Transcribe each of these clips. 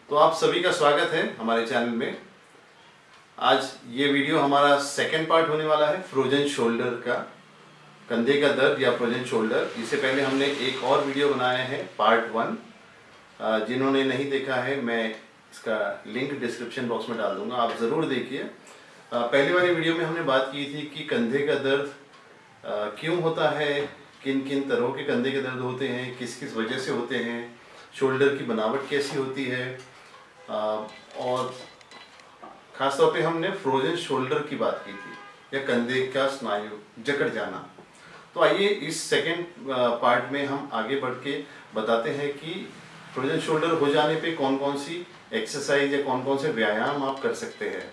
तो आप सभी का स्वागत है हमारे चैनल में। आज ये वीडियो हमारा सेकंड पार्ट होने वाला है फ्रोजन शोल्डर का, कंधे का दर्द या फ्रोजन शोल्डर। इससे पहले हमने एक और वीडियो बनाया है पार्ट 1। जिन्होंने नहीं देखा है मैं इसका लिंक डिस्क्रिप्शन बॉक्स में डाल दूंगा, आप ज़रूर देखिए। पहले वाली वीडियो में हमने बात की थी कि कंधे का दर्द क्यों होता है, किन किन तरह के कंधे के दर्द होते हैं, किस किस वजह से होते हैं, शोल्डर की बनावट कैसी होती है, और खासतौर पे हमने फ्रोजन शोल्डर की बात की थी, या कंधे का स्नायु जकड़ जाना। तो आइए इस सेकेंड पार्ट में हम आगे बढ़ के बताते हैं कि फ्रोजन शोल्डर हो जाने पे कौन कौन सी एक्सरसाइज या कौन कौन से व्यायाम आप कर सकते हैं।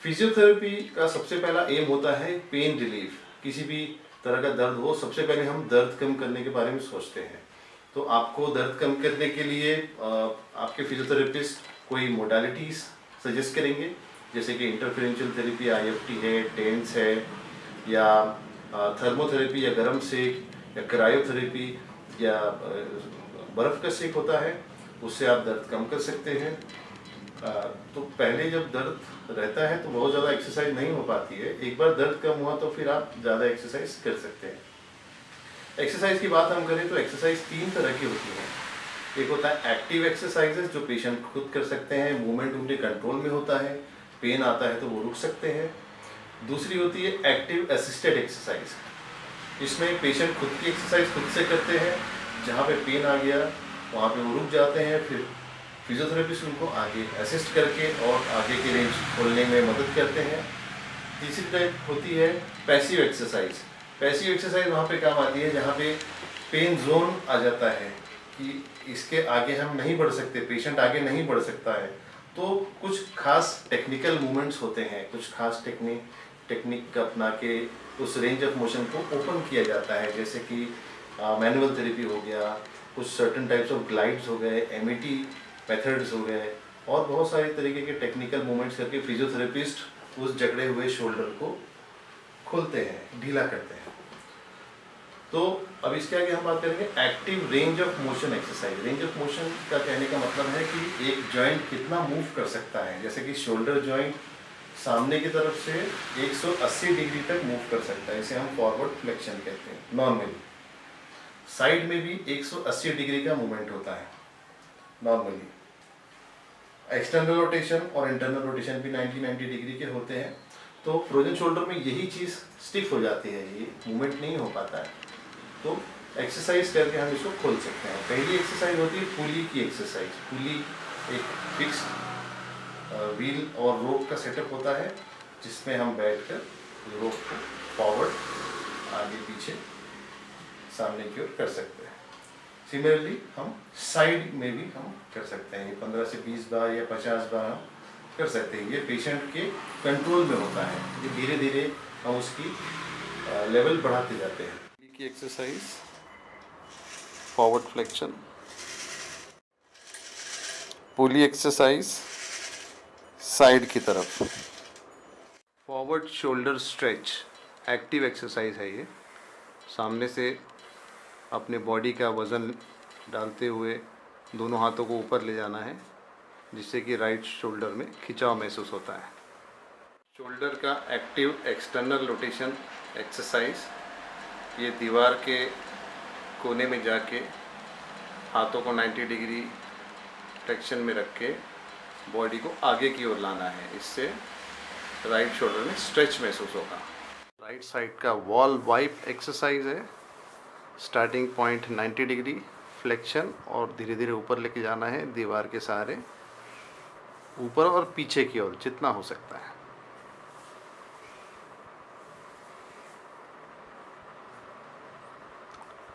फिजियोथेरेपी का सबसे पहला एम होता है पेन रिलीफ। किसी भी तरह का दर्द हो, सबसे पहले हम दर्द कम करने के बारे में सोचते हैं। तो आपको दर्द कम करने के लिए आपके फिजियोथेरेपिस्ट कोई मोडालिटीज़ सजेस्ट करेंगे, जैसे कि इंटरफेरेंशियल थेरेपी, आईएफटी है, टेंस है, या थर्मोथेरेपी या गर्म सेक, या क्रायोथेरेपी, या बर्फ़ का सेक होता है, उससे आप दर्द कम कर सकते हैं। तो पहले जब दर्द रहता है तो बहुत ज़्यादा एक्सरसाइज नहीं हो पाती है। एक बार दर्द कम हुआ तो फिर आप ज़्यादा एक्सरसाइज कर सकते हैं। एक्सरसाइज की बात हम करें तो एक्सरसाइज 3 तरह की होती है। एक होता है एक्टिव एक्सरसाइजेस जो पेशेंट खुद कर सकते हैं, मूवमेंट उनके कंट्रोल में होता है, पेन आता है तो वो रुक सकते हैं। दूसरी होती है एक्टिव असिस्टेड एक्सरसाइज। इसमें पेशेंट खुद की एक्सरसाइज खुद से करते हैं, जहाँ पे पेन आ गया वहाँ पे वो रुक जाते हैं, फिर फिजियोथेरेपिस्ट उनको आगे असिस्ट करके और आगे की रेंज खोलने में मदद करते हैं। तीसरी टाइप होती है पैसिव एक्सरसाइज। पैसिव एक्सरसाइज वहाँ पे काम आती है जहाँ पे पेन जोन आ जाता है कि इसके आगे हम नहीं बढ़ सकते, पेशेंट आगे नहीं बढ़ सकता है। तो कुछ खास टेक्निकल मूवमेंट्स होते हैं, कुछ खास टेक्निक अपना के उस रेंज ऑफ मोशन को ओपन किया जाता है, जैसे कि मैनुअल थेरेपी हो गया, कुछ सर्टन टाइप्स ऑफ ग्लाइड्स हो गए, एमईटी मेथड्स हो गए, और बहुत सारे तरीके के टेक्निकल मूवमेंट्स करके फिजियोथेरेपिस्ट उस जकड़े हुए शोल्डर को खोलते हैं, ढीला करते हैं। तो अब इसके आगे हम बात करेंगे active range of motion exercise. Range of motion का कहने का मतलब है कि एक जॉइंट कितना मूव कर सकता है। जैसे कि शोल्डर जॉइंट सामने की तरफ से 180 डिग्री तक मूव कर सकता है, इसे हम फॉरवर्ड फ्लेक्शन कहते हैं नॉर्मली। साइड में भी 180 डिग्री का मूवमेंट होता है नॉर्मली। एक्सटर्नल रोटेशन और इंटरनल रोटेशन भी 90 डिग्री के होते हैं। तो फ्रोजन शोल्डर में यही चीज़ स्टिफ हो जाती है, ये मूवमेंट नहीं हो पाता है। तो एक्सरसाइज करके हम इसको खोल सकते हैं। पहली एक्सरसाइज होती है पुली की एक्सरसाइज। पुली एक फिक्स्ड व्हील और रोप का सेटअप होता है, जिसमें हम बैठकर रोप को फॉरवर्ड, आगे पीछे, सामने की ओर कर सकते हैं। सिमिलरली हम साइड में भी हम कर सकते हैं। ये 15 से 20 बार या 50 बार हम कर सकते हैं। ये पेशेंट के कंट्रोल में होता है, ये धीरे धीरे हम उसकी लेवल बढ़ाते जाते हैं। की एक्सरसाइज फॉरवर्ड फ्लेक्शन, पुली एक्सरसाइज साइड की तरफ, forward shoulder stretch active exercise है। ये सामने से अपने बॉडी का वज़न डालते हुए दोनों हाथों को ऊपर ले जाना है, जिससे कि राइट शोल्डर में खिंचाव महसूस होता है। शोल्डर का एक्टिव एक्सटर्नल रोटेशन एक्सरसाइज, ये दीवार के कोने में जाके हाथों को 90 डिग्री फ्लेक्शन में रख के बॉडी को आगे की ओर लाना है। इससे राइट शोल्डर में स्ट्रेच महसूस होगा। राइट साइड का वॉल वाइप एक्सरसाइज है। स्टार्टिंग पॉइंट 90 डिग्री फ्लेक्शन और धीरे धीरे ऊपर लेके जाना है दीवार के सहारे, ऊपर और पीछे की ओर जितना हो सकता है।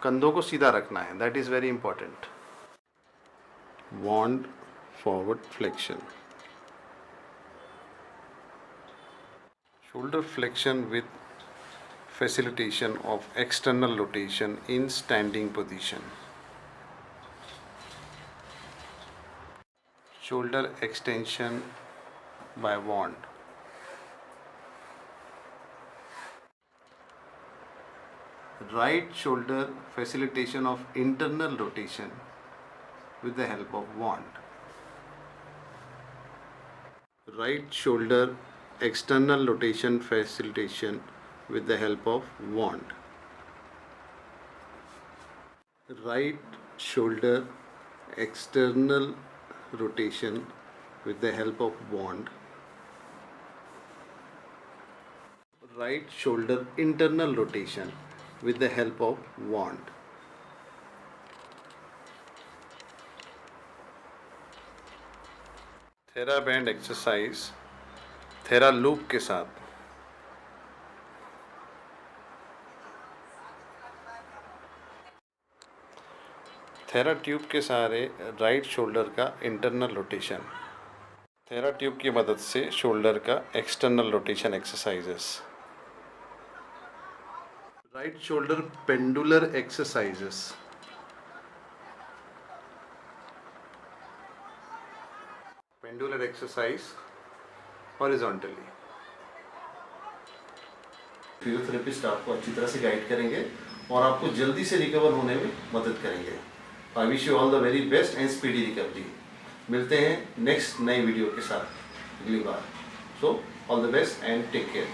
कंधों को सीधा रखना है, that is very important. Wand forward flexion, shoulder flexion with facilitation of external rotation in standing position. Shoulder extension by wand. Right shoulder facilitation of internal rotation with the help of wand. Right shoulder external rotation facilitation with the help of wand. Right shoulder external rotation with the help of wand. Right shoulder internal rotation with the help of wand. Thera band exercise thera loop के साथ। Thera tube के सहारे right shoulder का internal rotation. Thera tube की मदद से shoulder का external rotation exercises. Right shoulder pendular exercises. Pendular exercise horizontally. Physiotherapist आपको अच्छी तरह से गाइड करेंगे और आपको जल्दी से रिकवर होने में मदद करेंगे। I wish you all the very best and speedy recovery. मिलते हैं नेक्स्ट नई वीडियो के साथ अगली बार। So all the best and take care.